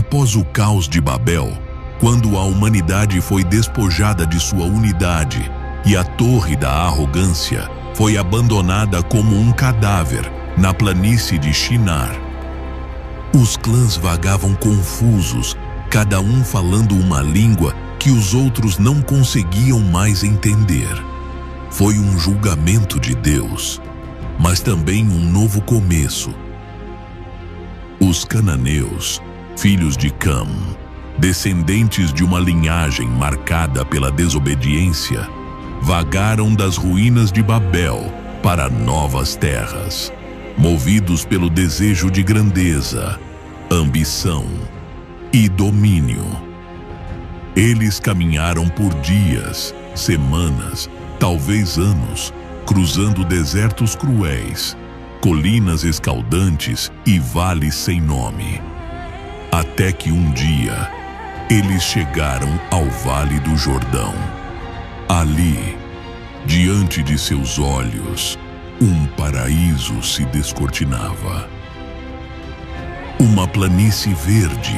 Após o caos de Babel, quando a humanidade foi despojada de sua unidade e a torre da arrogância foi abandonada como um cadáver na planície de Shinar, os clãs vagavam confusos, cada um falando uma língua que os outros não conseguiam mais entender. Foi um julgamento de Deus, mas também um novo começo. Os cananeus, filhos de Cam, descendentes de uma linhagem marcada pela desobediência, vagaram das ruínas de Babel para novas terras, movidos pelo desejo de grandeza, ambição e domínio. Eles caminharam por dias, semanas, talvez anos, cruzando desertos cruéis, colinas escaldantes e vales sem nome. Até que um dia, eles chegaram ao Vale do Jordão. Ali, diante de seus olhos, um paraíso se descortinava. Uma planície verde,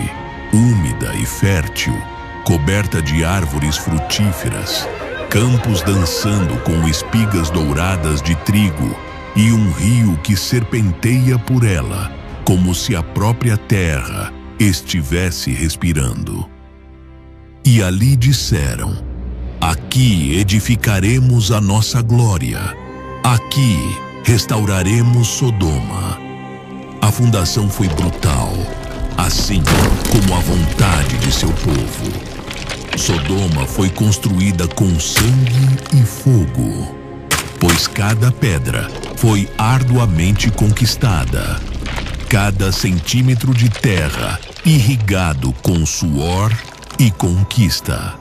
úmida e fértil, coberta de árvores frutíferas, campos dançando com espigas douradas de trigo e um rio que serpenteia por ela, como se a própria terra estivesse respirando. E ali disseram: aqui edificaremos a nossa glória, aqui restauraremos Sodoma. A fundação foi brutal, assim como a vontade de seu povo. Sodoma foi construída com sangue e fogo, pois cada pedra foi arduamente conquistada, cada centímetro de terra irrigado com suor e conquista.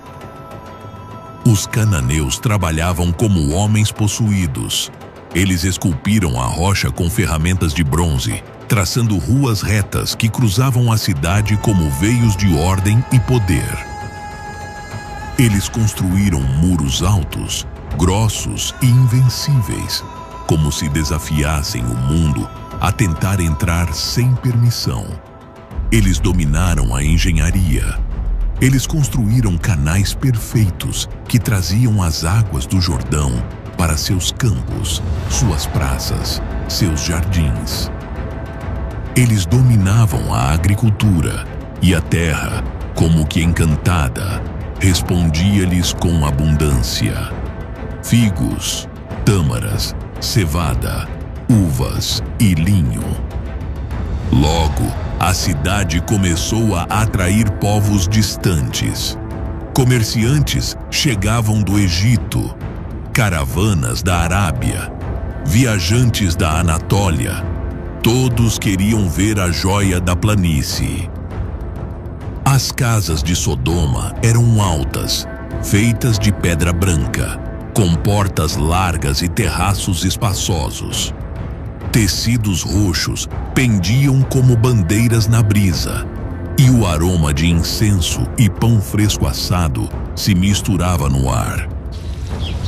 Os cananeus trabalhavam como homens possuídos. Eles esculpiram a rocha com ferramentas de bronze, traçando ruas retas que cruzavam a cidade como veios de ordem e poder. Eles construíram muros altos, grossos e invencíveis, como se desafiassem o mundo a tentar entrar sem permissão. Eles dominaram a engenharia. Eles construíram canais perfeitos que traziam as águas do Jordão para seus campos, suas praças, seus jardins. Eles dominavam a agricultura e a terra, como que encantada, respondia-lhes com abundância: figos, tâmaras, cevada, uvas e linho. Logo, a cidade começou a atrair povos distantes. Comerciantes chegavam do Egito, caravanas da Arábia, viajantes da Anatólia. Todos queriam ver a joia da planície. As casas de Sodoma eram altas, feitas de pedra branca, com portas largas e terraços espaçosos. Tecidos roxos pendiam como bandeiras na brisa, e o aroma de incenso e pão fresco assado se misturava no ar.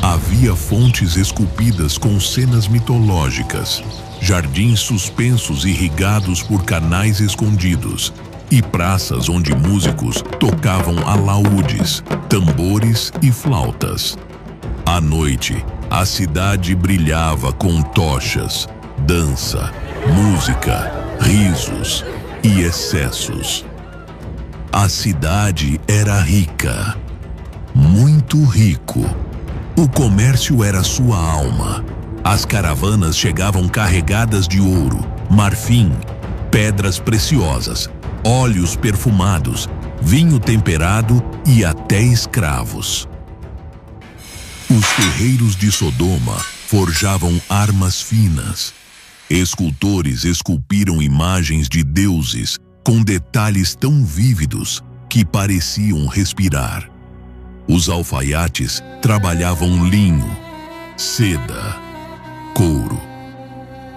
Havia fontes esculpidas com cenas mitológicas, jardins suspensos irrigados por canais escondidos, e praças onde músicos tocavam alaúdes, tambores e flautas. À noite, a cidade brilhava com tochas, dança, música, risos e excessos. A cidade era rica, muito rico. O comércio era sua alma. As caravanas chegavam carregadas de ouro, marfim, pedras preciosas, óleos perfumados, vinho temperado e até escravos. Os ferreiros de Sodoma forjavam armas finas. Escultores esculpiram imagens de deuses com detalhes tão vívidos que pareciam respirar. Os alfaiates trabalhavam linho, seda, couro,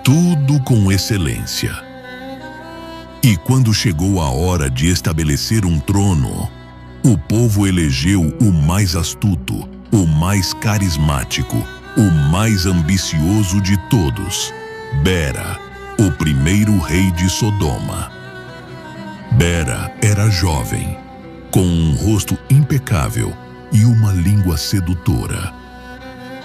tudo com excelência. E quando chegou a hora de estabelecer um trono, o povo elegeu o mais astuto, o mais carismático, o mais ambicioso de todos: Bera, o primeiro rei de Sodoma. Bera era jovem, com um rosto impecável e uma língua sedutora.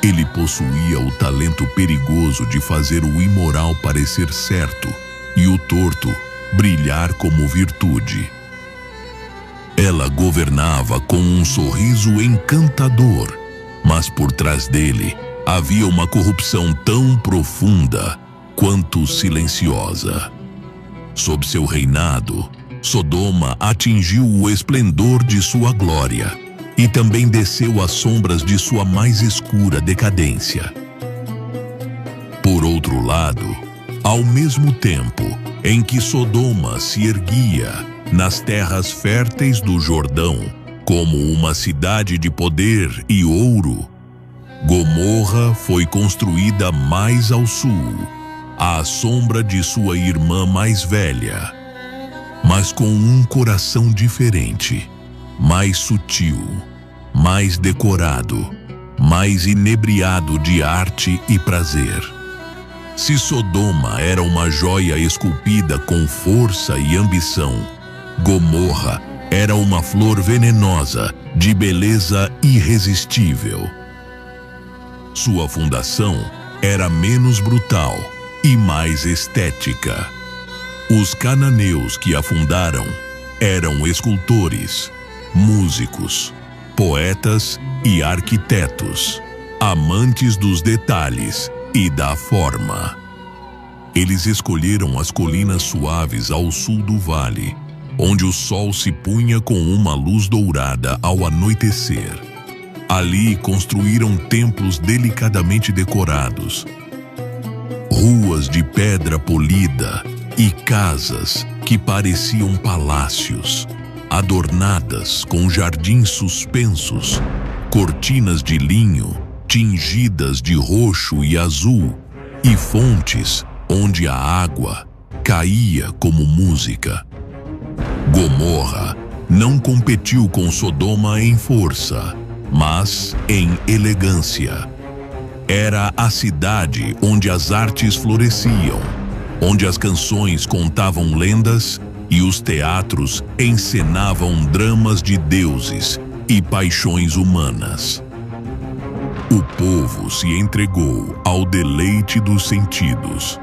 Ele possuía o talento perigoso de fazer o imoral parecer certo e o torto brilhar como virtude. Ela governava com um sorriso encantador, mas por trás dele havia uma corrupção tão profunda quanto silenciosa. Sob seu reinado, Sodoma atingiu o esplendor de sua glória e também desceu às sombras de sua mais escura decadência. Por outro lado, ao mesmo tempo em que Sodoma se erguia nas terras férteis do Jordão como uma cidade de poder e ouro, Gomorra foi construída mais ao sul, à sombra de sua irmã mais velha, mas com um coração diferente, mais sutil, mais decorado, mais inebriado de arte e prazer. Se Sodoma era uma joia esculpida com força e ambição, Gomorra era uma flor venenosa de beleza irresistível. Sua fundação era menos brutal e mais estética. Os cananeus que a fundaram eram escultores, músicos, poetas e arquitetos, amantes dos detalhes e da forma. Eles escolheram as colinas suaves ao sul do vale, onde o sol se punha com uma luz dourada ao anoitecer. Ali construíram templos delicadamente decorados, ruas de pedra polida e casas que pareciam palácios, adornadas com jardins suspensos, cortinas de linho tingidas de roxo e azul e fontes onde a água caía como música. Gomorra não competiu com Sodoma em força, mas em elegância. Era a cidade onde as artes floresciam, onde as canções contavam lendas e os teatros encenavam dramas de deuses e paixões humanas. O povo se entregou ao deleite dos sentidos.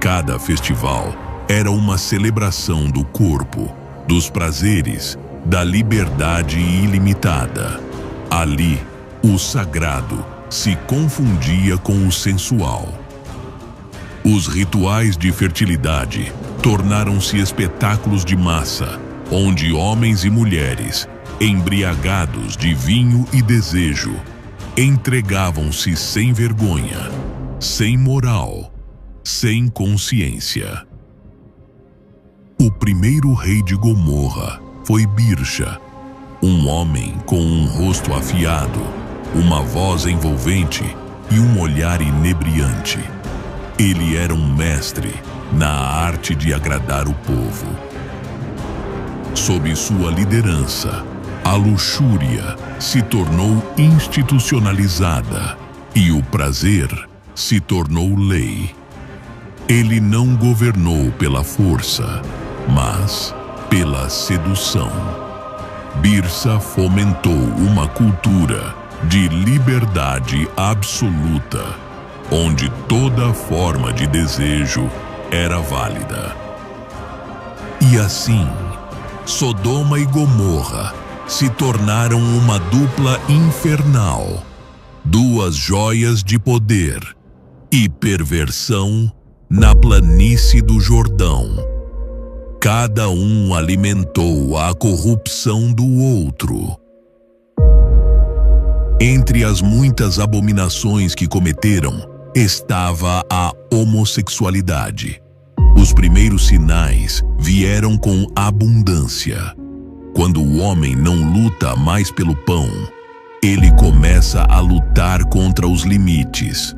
Cada festival era uma celebração do corpo, dos prazeres, da liberdade ilimitada. Ali, o sagrado se confundia com o sensual. Os rituais de fertilidade tornaram-se espetáculos de massa, onde homens e mulheres, embriagados de vinho e desejo, entregavam-se sem vergonha, sem moral, sem consciência. O primeiro rei de Gomorra foi Birsha, um homem com um rosto afiado, uma voz envolvente e um olhar inebriante. Ele era um mestre na arte de agradar o povo. Sob sua liderança, a luxúria se tornou institucionalizada e o prazer se tornou lei. Ele não governou pela força, mas pela sedução. Birsha fomentou uma cultura de liberdade absoluta, onde toda forma de desejo era válida. E assim, Sodoma e Gomorra se tornaram uma dupla infernal, duas joias de poder e perversão na planície do Jordão. Cada um alimentou a corrupção do outro. Entre as muitas abominações que cometeram estava a homossexualidade. Os primeiros sinais vieram com abundância. Quando o homem não luta mais pelo pão, ele começa a lutar contra os limites.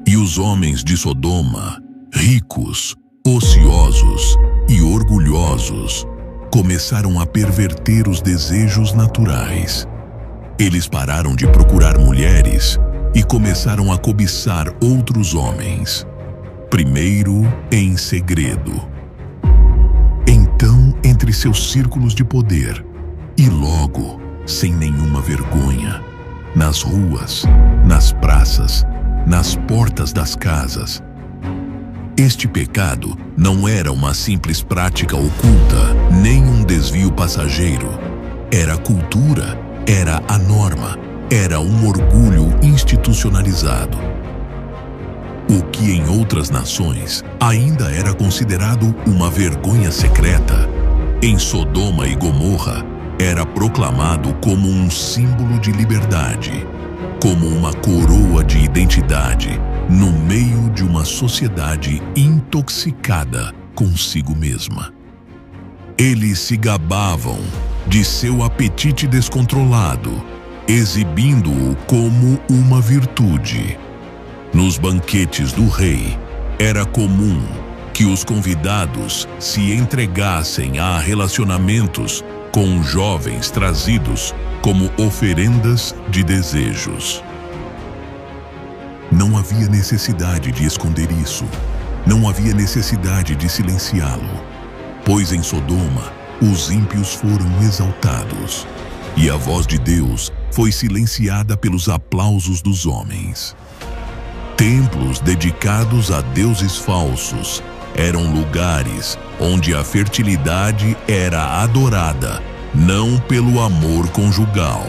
E os homens de Sodoma, ricos, ociosos e orgulhosos, começaram a perverter os desejos naturais. Eles pararam de procurar mulheres e começaram a cobiçar outros homens, primeiro em segredo. Então entre seus círculos de poder e logo, sem nenhuma vergonha, nas ruas, nas praças, nas portas das casas. Este pecado não era uma simples prática oculta, nem um desvio passageiro. Era cultura, era a norma, era um orgulho institucionalizado. O que em outras nações ainda era considerado uma vergonha secreta, em Sodoma e Gomorra era proclamado como um símbolo de liberdade, como uma coroa de identidade no meio de uma sociedade intoxicada consigo mesma. Eles se gabavam de seu apetite descontrolado, exibindo-o como uma virtude. Nos banquetes do rei, era comum que os convidados se entregassem a relacionamentos com jovens trazidos como oferendas de desejos. Não havia necessidade de esconder isso. Não havia necessidade de silenciá-lo, pois em Sodoma os ímpios foram exaltados e a voz de Deus foi silenciada pelos aplausos dos homens. Templos dedicados a deuses falsos eram lugares onde a fertilidade era adorada, não pelo amor conjugal,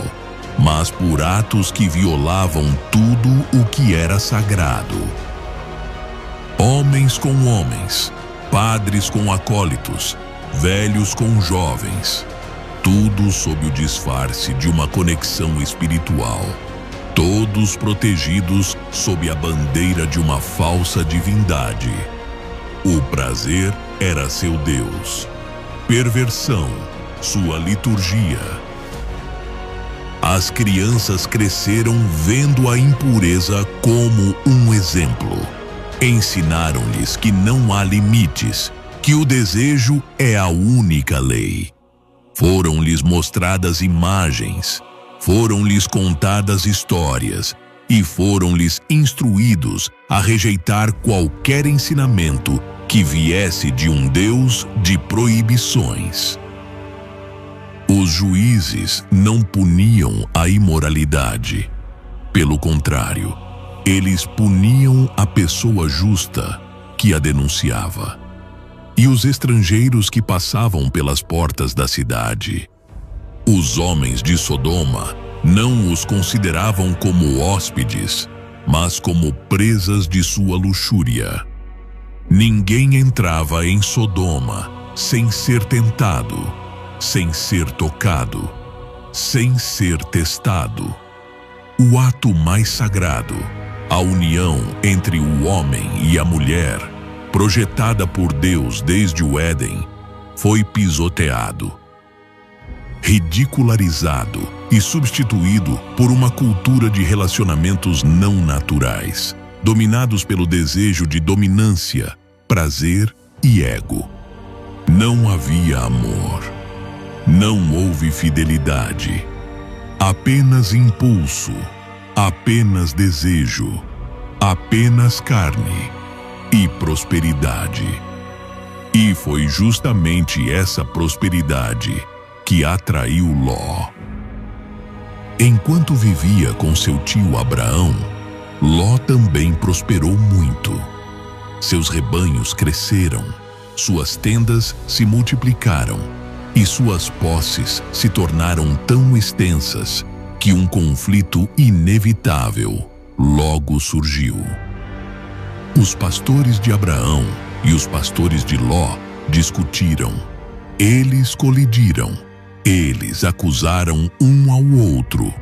mas por atos que violavam tudo o que era sagrado. Homens com homens, padres com acólitos, velhos com jovens, tudo sob o disfarce de uma conexão espiritual, todos protegidos sob a bandeira de uma falsa divindade. O prazer era seu Deus, perversão, sua liturgia. As crianças cresceram vendo a impureza como um exemplo. Ensinaram-lhes que não há limites, que o desejo é a única lei. Foram-lhes mostradas imagens, foram-lhes contadas histórias e foram-lhes instruídos a rejeitar qualquer ensinamento que viesse de um Deus de proibições. Os juízes não puniam a imoralidade. Pelo contrário, eles puniam a pessoa justa que a denunciava e os estrangeiros que passavam pelas portas da cidade. Os homens de Sodoma não os consideravam como hóspedes, mas como presas de sua luxúria. Ninguém entrava em Sodoma sem ser tentado, sem ser tocado, sem ser testado. O ato mais sagrado, a união entre o homem e a mulher, projetada por Deus desde o Éden, foi pisoteado, ridicularizado e substituído por uma cultura de relacionamentos não naturais, dominados pelo desejo de dominância, prazer e ego. Não havia amor. Não houve fidelidade. Apenas impulso, apenas desejo, apenas carne e prosperidade. E foi justamente essa prosperidade que atraiu Ló. Enquanto vivia com seu tio Abraão, Ló também prosperou muito. Seus rebanhos cresceram, suas tendas se multiplicaram e suas posses se tornaram tão extensas que um conflito inevitável logo surgiu. Os pastores de Abraão e os pastores de Ló discutiram. Eles colidiram. Eles acusaram um ao outro.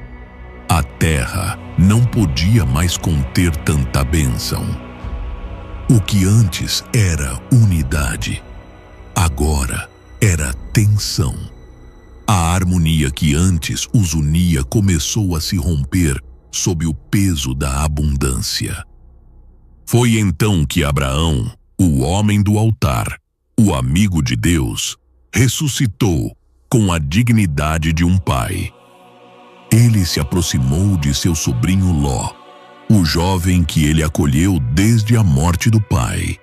A terra não podia mais conter tanta bênção. O que antes era unidade, agora era tensão. A harmonia que antes os unia começou a se romper sob o peso da abundância. Foi então que Abraão, o homem do altar, o amigo de Deus, ressuscitou com a dignidade de um pai. Ele se aproximou de seu sobrinho Ló, o jovem que ele acolheu desde a morte do pai.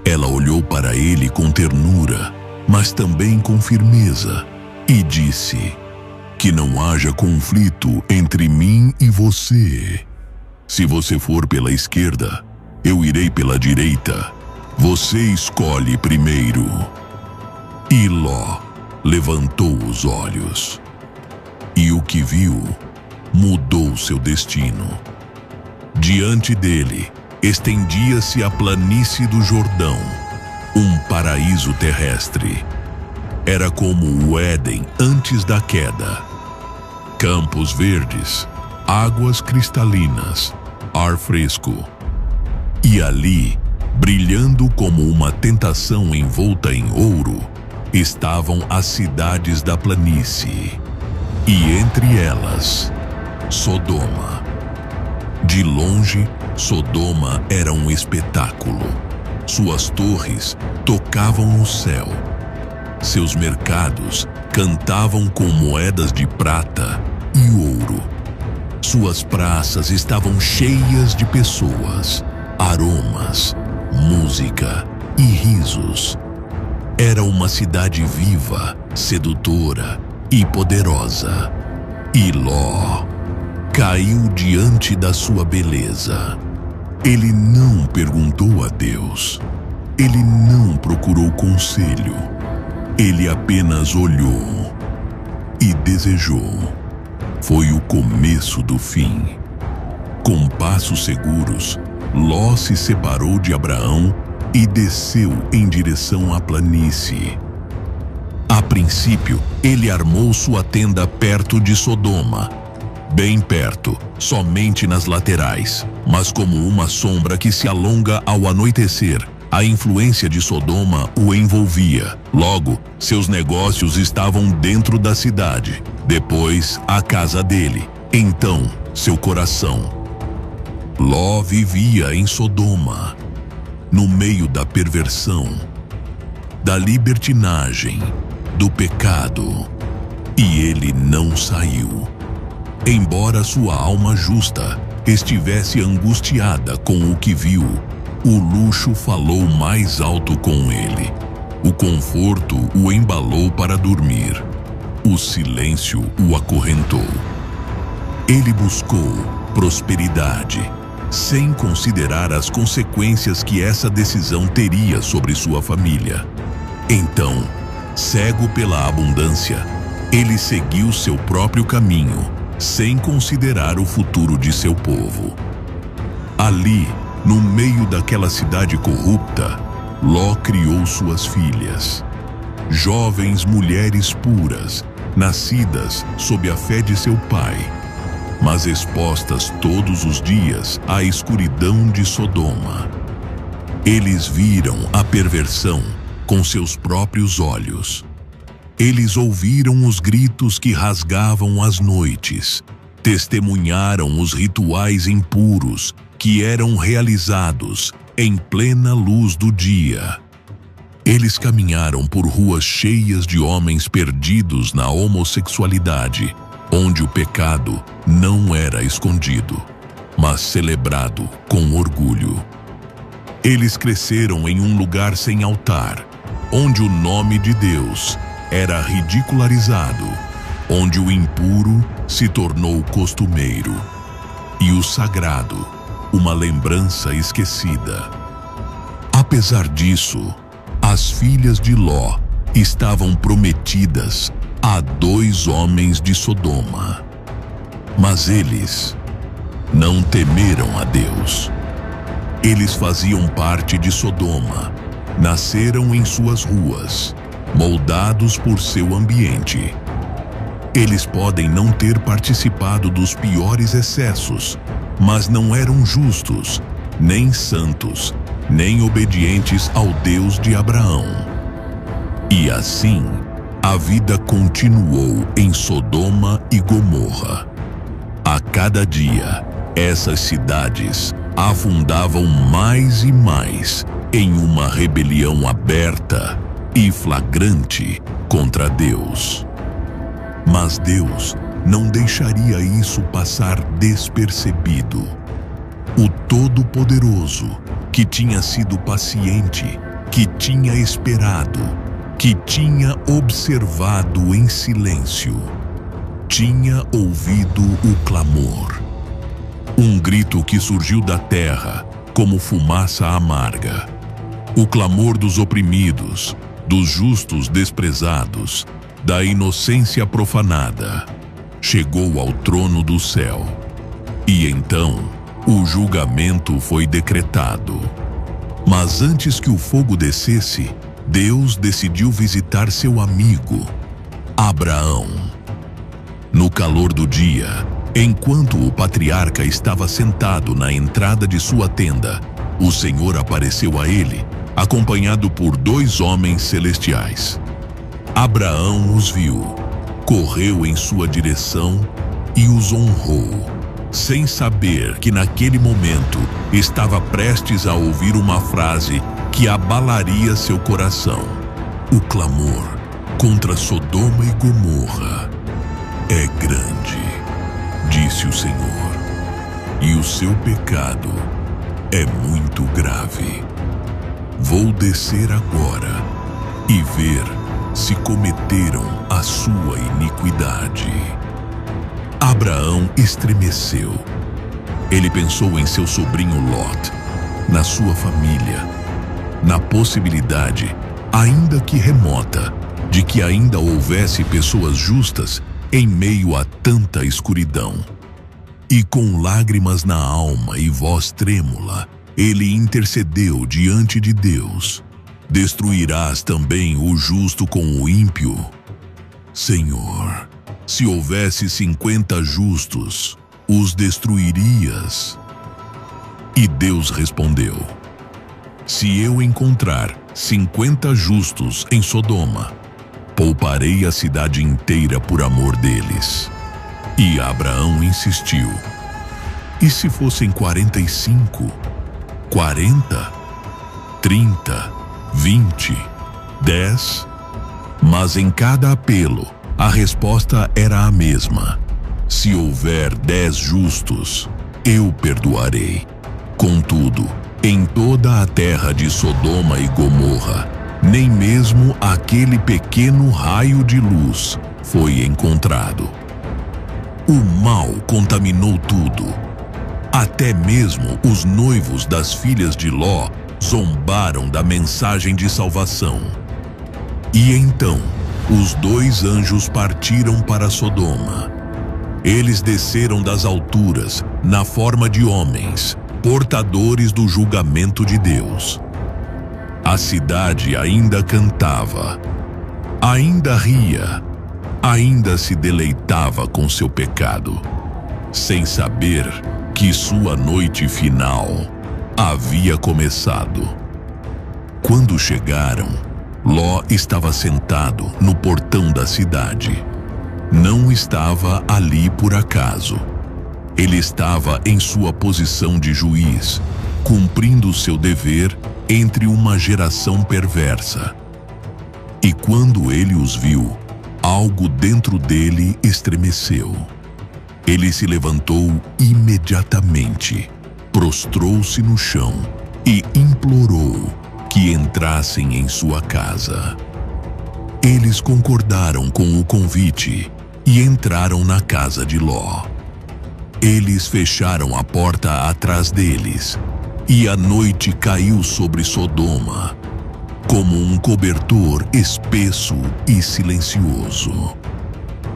Ela olhou para ele com ternura mas também com firmeza, e disse: que não haja conflito entre mim e você. Se você for pela esquerda, eu irei pela direita. Você escolhe primeiro. E Ló levantou os olhos, e o que viu mudou seu destino. Diante dele estendia-se a planície do Jordão, um paraíso terrestre. Era como o Éden antes da queda. Campos verdes, águas cristalinas, ar fresco. E ali, brilhando como uma tentação envolta em ouro, estavam as cidades da planície. E entre elas, Sodoma. De longe, Sodoma era um espetáculo. Suas torres tocavam o céu. Seus mercados cantavam com moedas de prata e ouro. Suas praças estavam cheias de pessoas, aromas, música e risos. Era uma cidade viva, sedutora e poderosa. E Ló caiu diante da sua beleza. Ele não perguntou a Deus. Ele não procurou conselho. Ele apenas olhou e desejou. Foi o começo do fim. Com passos seguros, Ló se separou de Abraão e desceu em direção à planície. A princípio, ele armou sua tenda perto de Sodoma, bem perto, somente nas laterais, mas como uma sombra que se alonga ao anoitecer. A influência de Sodoma o envolvia. Logo, seus negócios estavam dentro da cidade. Depois, a casa dele. Então, seu coração. Ló vivia em Sodoma, no meio da perversão, da libertinagem, do pecado. E ele não saiu. Embora sua alma justa estivesse angustiada com o que viu, o luxo falou mais alto com ele. O conforto o embalou para dormir. O silêncio o acorrentou. Ele buscou prosperidade, sem considerar as consequências que essa decisão teria sobre sua família. Então, cego pela abundância, ele seguiu seu próprio caminho, sem considerar o futuro de seu povo. Ali, no meio daquela cidade corrupta, Ló criou suas filhas, jovens mulheres puras, nascidas sob a fé de seu pai, mas expostas todos os dias à escuridão de Sodoma. Eles viram a perversão com seus próprios olhos. Eles ouviram os gritos que rasgavam as noites, testemunharam os rituais impuros que eram realizados em plena luz do dia. Eles caminharam por ruas cheias de homens perdidos na homossexualidade, onde o pecado não era escondido, mas celebrado com orgulho. Eles cresceram em um lugar sem altar, onde o nome de Deus era ridicularizado, onde o impuro se tornou costumeiro e o sagrado uma lembrança esquecida. Apesar disso, as filhas de Ló estavam prometidas a 2 homens de Sodoma. Mas eles não temeram a Deus. Eles faziam parte de Sodoma, nasceram em suas ruas, moldados por seu ambiente. Eles podem não ter participado dos piores excessos, mas não eram justos, nem santos, nem obedientes ao Deus de Abraão. E assim, a vida continuou em Sodoma e Gomorra. A cada dia, essas cidades afundavam mais e mais em uma rebelião aberta e flagrante contra Deus. Mas Deus não deixaria isso passar despercebido. O Todo-Poderoso, que tinha sido paciente, que tinha esperado, que tinha observado em silêncio, tinha ouvido o clamor. Um grito que surgiu da terra como fumaça amarga. O clamor dos oprimidos, dos justos desprezados, da inocência profanada, chegou ao trono do céu. E então, o julgamento foi decretado. Mas antes que o fogo descesse, Deus decidiu visitar seu amigo, Abraão. No calor do dia, enquanto o patriarca estava sentado na entrada de sua tenda, o Senhor apareceu a ele, acompanhado por 2 homens celestiais. Abraão os viu, correu em sua direção e os honrou, sem saber que naquele momento estava prestes a ouvir uma frase que abalaria seu coração. O clamor contra Sodoma e Gomorra é grande, disse o Senhor, e o seu pecado é muito grave. Vou descer agora e ver se cometeram a sua iniquidade. Abraão estremeceu. Ele pensou em seu sobrinho Lot, na sua família, na possibilidade, ainda que remota, de que ainda houvesse pessoas justas em meio a tanta escuridão. E com lágrimas na alma e voz trêmula, ele intercedeu diante de Deus: destruirás também o justo com o ímpio? Senhor, se houvesse 50 justos, os destruirias? E Deus respondeu: se eu encontrar 50 justos em Sodoma, pouparei a cidade inteira por amor deles. E Abraão insistiu: e se fossem 45, 40, 30, 20, 10? Mas em cada apelo, a resposta era a mesma: se houver 10 justos, eu perdoarei. Contudo, em toda a terra de Sodoma e Gomorra, nem mesmo aquele pequeno raio de luz foi encontrado. O mal contaminou tudo. Até mesmo os noivos das filhas de Ló zombaram da mensagem de salvação. E então, os 2 anjos partiram para Sodoma. Eles desceram das alturas na forma de homens, portadores do julgamento de Deus. A cidade ainda cantava, ainda ria, ainda se deleitava com seu pecado, sem saber que sua noite final havia começado. Quando chegaram, Ló estava sentado no portão da cidade. Não estava ali por acaso. Ele estava em sua posição de juiz, cumprindo seu dever entre uma geração perversa. E quando ele os viu, algo dentro dele estremeceu. Ele se levantou imediatamente, prostrou-se no chão e implorou que entrassem em sua casa. Eles concordaram com o convite e entraram na casa de Ló. Eles fecharam a porta atrás deles, e a noite caiu sobre Sodoma, como um cobertor espesso e silencioso.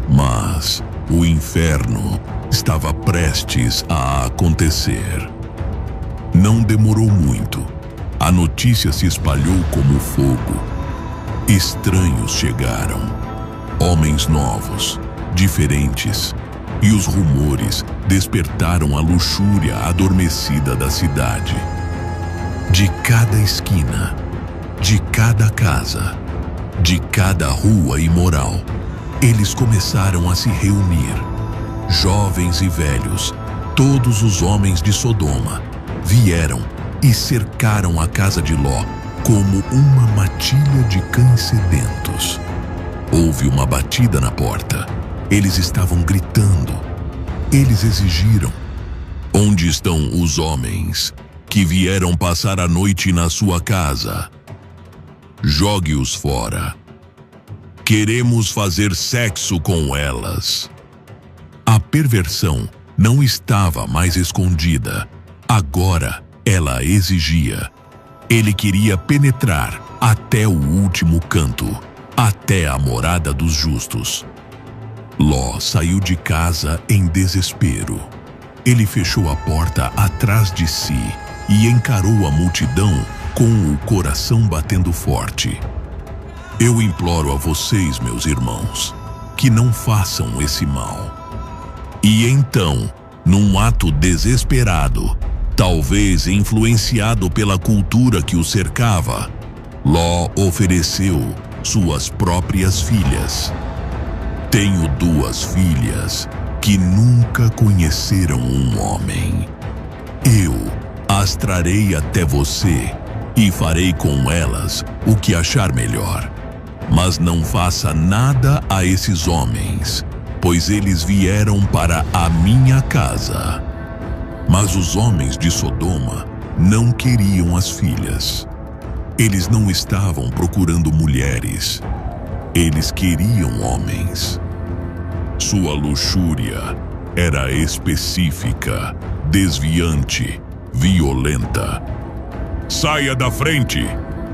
Mas o inferno estava prestes a acontecer. Não demorou muito. A notícia se espalhou como fogo. Estranhos chegaram, homens novos, diferentes, e os rumores despertaram a luxúria adormecida da cidade. De cada esquina, de cada casa, de cada rua imoral, eles começaram a se reunir. Jovens e velhos, todos os homens de Sodoma, vieram e cercaram a casa de Ló como uma matilha de cães sedentos. Houve uma batida na porta. Eles estavam gritando. Eles exigiram: onde estão os homens que vieram passar a noite na sua casa? Jogue-os fora Queremos fazer sexo com elas. A perversão não estava mais escondida. Agora ela exigia. Ele queria penetrar até o último canto, até a morada dos justos. Ló saiu de casa em desespero. Ele fechou a porta atrás de si e encarou a multidão com o coração batendo forte. Eu imploro a vocês, meus irmãos, que não façam esse mal. E então, num ato desesperado, talvez influenciado pela cultura que o cercava, Ló ofereceu suas próprias filhas. Tenho 2 filhas que nunca conheceram um homem. Eu as trarei até você e farei com elas o que achar melhor. Mas não faça nada a esses homens, pois eles vieram para a minha casa. Mas os homens de Sodoma não queriam as filhas. Eles não estavam procurando mulheres. Eles queriam homens. Sua luxúria era específica, desviante, violenta. Saia da frente!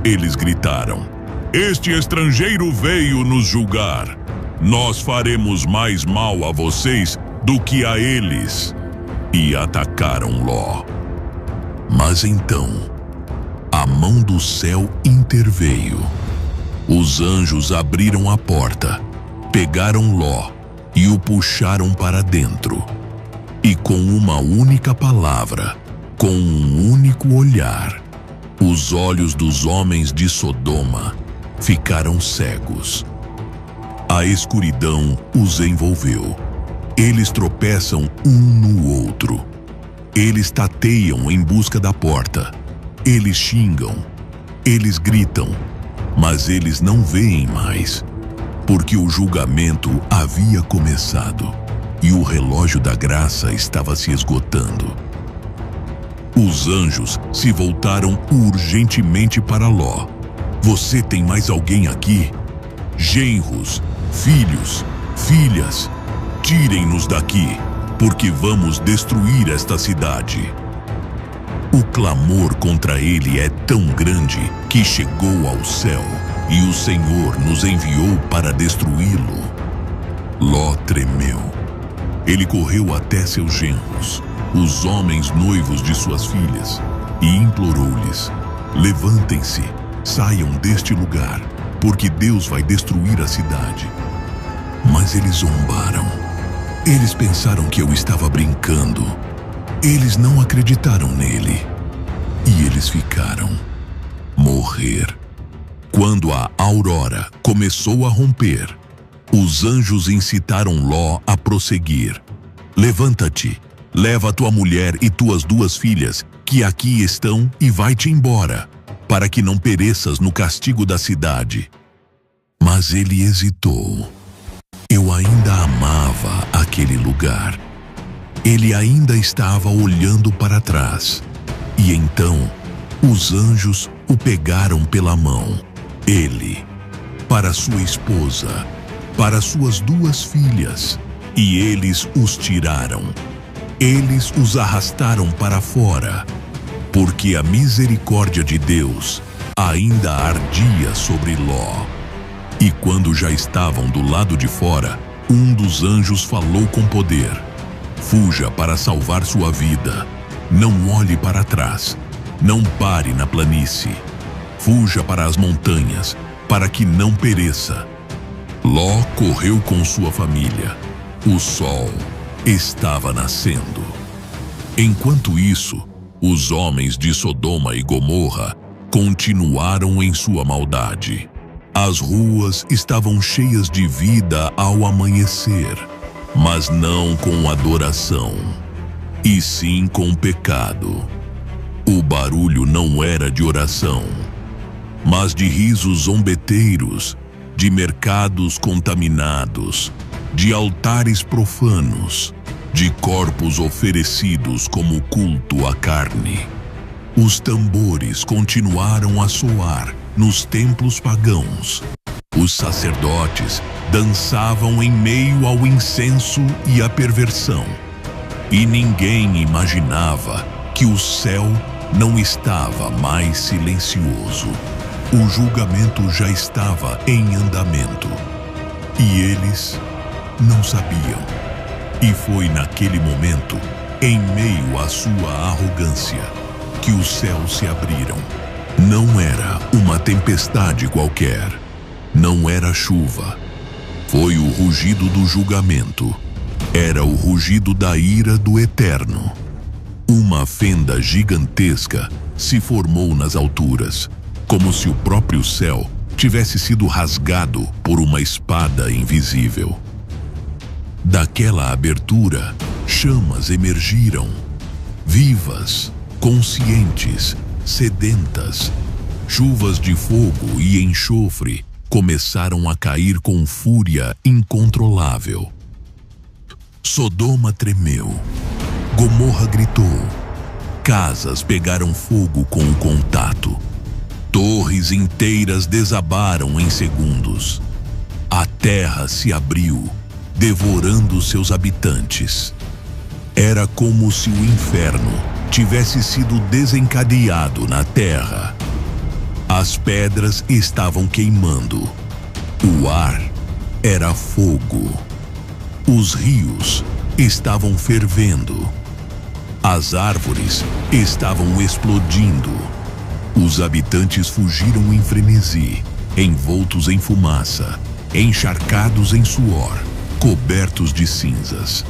Eles gritaram. Este estrangeiro veio nos julgar. Nós faremos mais mal a vocês do que a eles. E atacaram Ló. Mas então, a mão do céu interveio. Os anjos abriram a porta, pegaram Ló e o puxaram para dentro. E com uma única palavra, com um único olhar, os olhos dos homens de Sodoma ficaram cegos. A escuridão os envolveu. Eles tropeçam um no outro. Eles tateiam em busca da porta. Eles xingam. Eles gritam. Mas eles não veem mais, porque o julgamento havia começado e o relógio da graça estava se esgotando. Os anjos se voltaram urgentemente para Ló. Você tem mais alguém aqui? Genros, filhos, filhas, tirem-nos daqui, porque vamos destruir esta cidade. O clamor contra ele é tão grande que chegou ao céu, e o Senhor nos enviou para destruí-lo. Ló tremeu. Ele correu até seus genros, os homens noivos de suas filhas, e implorou-lhes: levantem-se, saiam deste lugar, porque Deus vai destruir a cidade. Mas eles zombaram. Eles pensaram que eu estava brincando. Eles não acreditaram nele. E eles ficaram. Morrer. Quando a aurora começou a romper, os anjos incitaram Ló a prosseguir. Levanta-te, leva tua mulher e tuas 2 filhas, que aqui estão, e vai-te embora, para que não pereças no castigo da cidade. Mas ele hesitou. Eu ainda amava aquele lugar. Ele ainda estava olhando para trás. E então, os anjos o pegaram pela mão. Ele, para sua esposa, para suas 2 filhas. E eles os tiraram. Eles os arrastaram para fora, porque a misericórdia de Deus ainda ardia sobre Ló. E quando já estavam do lado de fora, um dos anjos falou com poder: fuja para salvar sua vida. Não olhe para trás. Não pare na planície. Fuja para as montanhas, para que não pereça. Ló correu com sua família. O sol estava nascendo. Enquanto isso, os homens de Sodoma e Gomorra continuaram em sua maldade. As ruas estavam cheias de vida ao amanhecer, mas não com adoração, e sim com pecado. O barulho não era de oração, mas de risos zombeteiros, de mercados contaminados, de altares profanos, de corpos oferecidos como culto à carne. Os tambores continuaram a soar nos templos pagãos. Os sacerdotes dançavam em meio ao incenso e à perversão. E ninguém imaginava que o céu não estava mais silencioso. O julgamento já estava em andamento. E eles não sabiam. E foi naquele momento, em meio à sua arrogância, que os céus se abriram. Não era uma tempestade qualquer. Não era chuva. Foi o rugido do julgamento. Era o rugido da ira do Eterno. Uma fenda gigantesca se formou nas alturas, como se o próprio céu tivesse sido rasgado por uma espada invisível. Daquela abertura, chamas emergiram, vivas, conscientes, sedentas. Chuvas de fogo e enxofre começaram a cair com fúria incontrolável. Sodoma tremeu, Gomorra gritou, casas pegaram fogo com o contato, torres inteiras desabaram em segundos. A terra se abriu, devorando seus habitantes. Era como se o inferno tivesse sido desencadeado na terra. As pedras estavam queimando. O ar era fogo. Os rios estavam fervendo. As árvores estavam explodindo. Os habitantes fugiram em frenesi, envoltos em fumaça, encharcados em suor, cobertos de cinzas.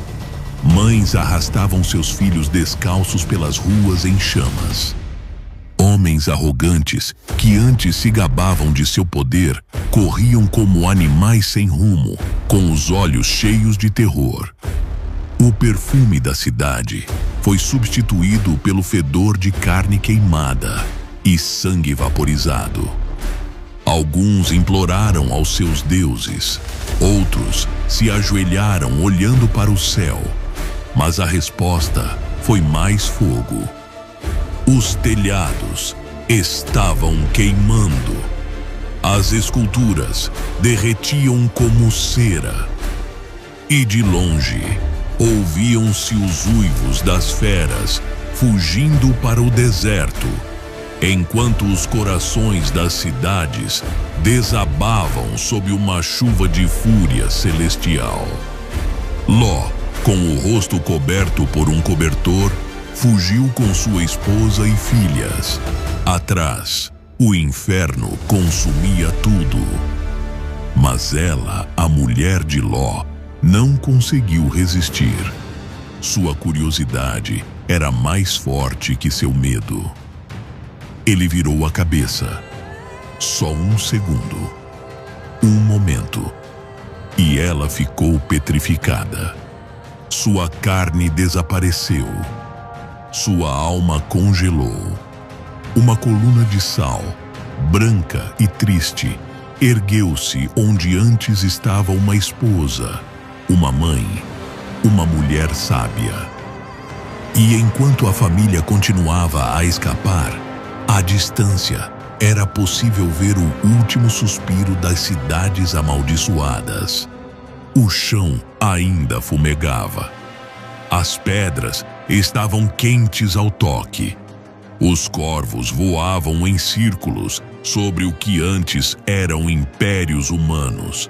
Mães arrastavam seus filhos descalços pelas ruas em chamas. Homens arrogantes, que antes se gabavam de seu poder, corriam como animais sem rumo, com os olhos cheios de terror. O perfume da cidade foi substituído pelo fedor de carne queimada e sangue vaporizado. Alguns imploraram aos seus deuses, outros se ajoelharam olhando para o céu, mas a resposta foi mais fogo. Os telhados estavam queimando. As esculturas derretiam como cera. E de longe, ouviam-se os uivos das feras fugindo para o deserto, enquanto os corações das cidades desabavam sob uma chuva de fúria celestial. Ló, com o rosto coberto por um cobertor, fugiu com sua esposa e filhas. Atrás, o inferno consumia tudo. Mas ela, a mulher de Ló, não conseguiu resistir. Sua curiosidade era mais forte que seu medo. Ele virou a cabeça. Só um segundo. Um momento. E ela ficou petrificada. Sua carne desapareceu. Sua alma congelou. Uma coluna de sal, branca e triste, ergueu-se onde antes estava uma esposa, uma mãe, uma mulher sábia. E enquanto a família continuava a escapar, à distância, era possível ver o último suspiro das cidades amaldiçoadas. O chão ainda fumegava. As pedras estavam quentes ao toque. Os corvos voavam em círculos sobre o que antes eram impérios humanos.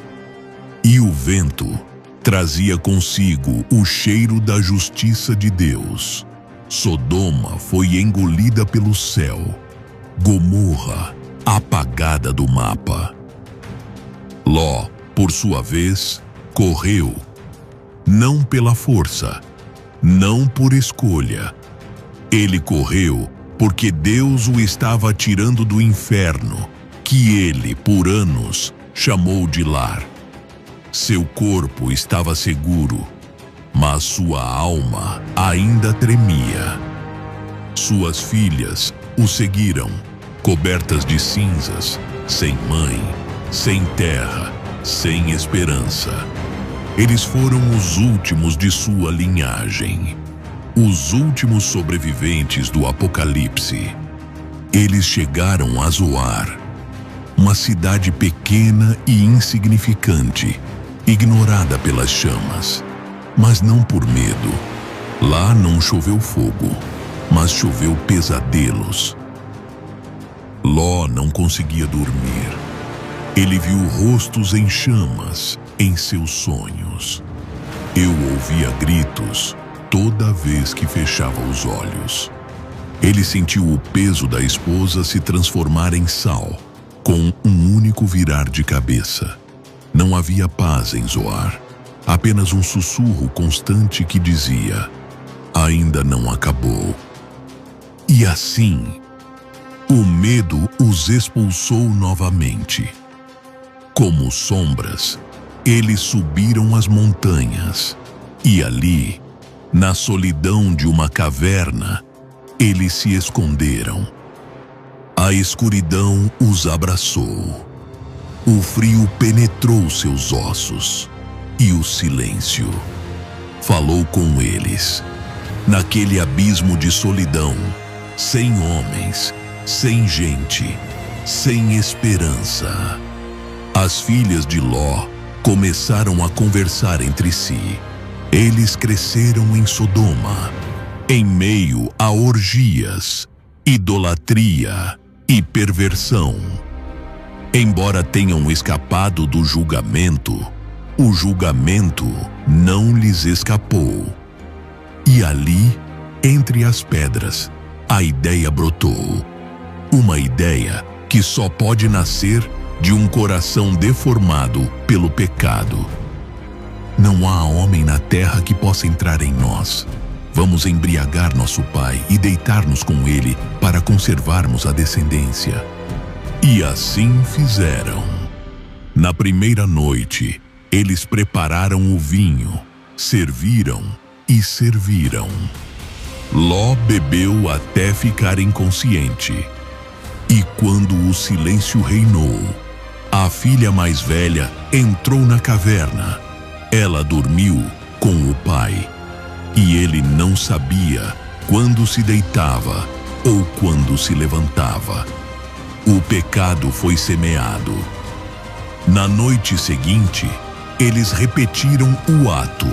E o vento trazia consigo o cheiro da justiça de Deus. Sodoma foi engolida pelo céu. Gomorra, apagada do mapa. Ló, por sua vez, correu. Não pela força, não por escolha. Ele correu porque Deus o estava tirando do inferno, que ele, por anos, chamou de lar. Seu corpo estava seguro, mas sua alma ainda tremia. Suas filhas o seguiram, cobertas de cinzas, sem mãe, sem terra, sem esperança. Eles foram os últimos de sua linhagem, os últimos sobreviventes do Apocalipse. Eles chegaram a Zoar. uma cidade pequena e insignificante, ignorada pelas chamas, mas não por medo. Lá não choveu fogo, mas choveu pesadelos. Ló não conseguia dormir. Ele viu rostos em chamas em seus sonhos. Eu ouvia gritos toda vez que fechava os olhos. Ele sentiu o peso da esposa se transformar em sal, com um único virar de cabeça. Não havia paz em Zoar, apenas um sussurro constante que dizia: ainda não acabou. E assim, o medo os expulsou novamente. Como sombras, eles subiram as montanhas, e ali, na solidão de uma caverna, eles se esconderam. A escuridão os abraçou. O frio penetrou seus ossos, e o silêncio falou com eles. Naquele abismo de solidão, sem homens, sem gente, sem esperança, as filhas de Ló começaram a conversar entre si. Eles cresceram em Sodoma, em meio a orgias, idolatria e perversão. Embora tenham escapado do julgamento, o julgamento não lhes escapou. E ali, entre as pedras, a ideia brotou. Uma ideia que só pode nascer de um coração deformado pelo pecado. Não há homem na terra que possa entrar em nós. Vamos embriagar nosso pai e deitar-nos com ele para conservarmos a descendência. E assim fizeram. Na primeira noite, eles prepararam o vinho, serviram e serviram. Ló bebeu até ficar inconsciente. E quando o silêncio reinou, a filha mais velha entrou na caverna. Ela dormiu com o pai. E ele não sabia quando se deitava ou quando se levantava. O pecado foi semeado. Na noite seguinte, eles repetiram o ato.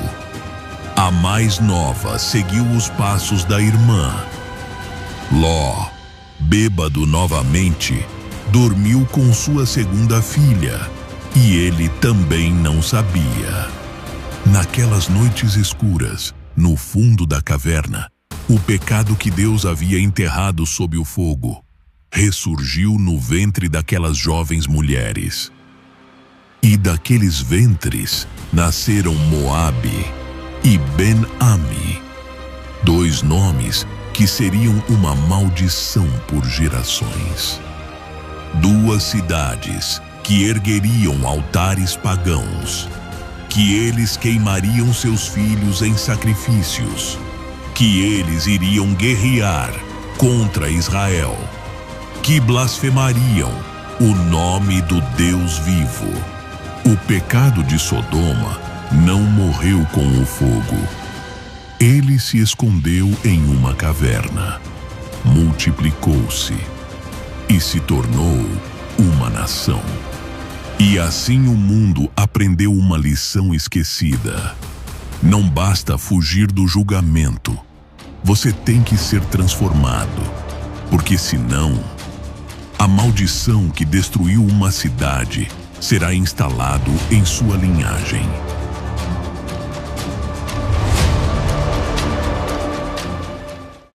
A mais nova seguiu os passos da irmã. Ló, bêbado novamente, dormiu com sua segunda filha, e ele também não sabia. Naquelas noites escuras, no fundo da caverna, o pecado que Deus havia enterrado sob o fogo ressurgiu no ventre daquelas jovens mulheres. E daqueles ventres nasceram Moabe e Ben-Ami, dois nomes que seriam uma maldição por gerações. Duas cidades que ergueriam altares pagãos, que eles queimariam seus filhos em sacrifícios, que eles iriam guerrear contra Israel, que blasfemariam o nome do Deus vivo. O pecado de Sodoma não morreu com o fogo. Ele se escondeu em uma caverna, multiplicou-se e se tornou uma nação. E assim o mundo aprendeu uma lição esquecida. Não basta fugir do julgamento. Você tem que ser transformado, porque senão, a maldição que destruiu uma cidade será instalado em sua linhagem.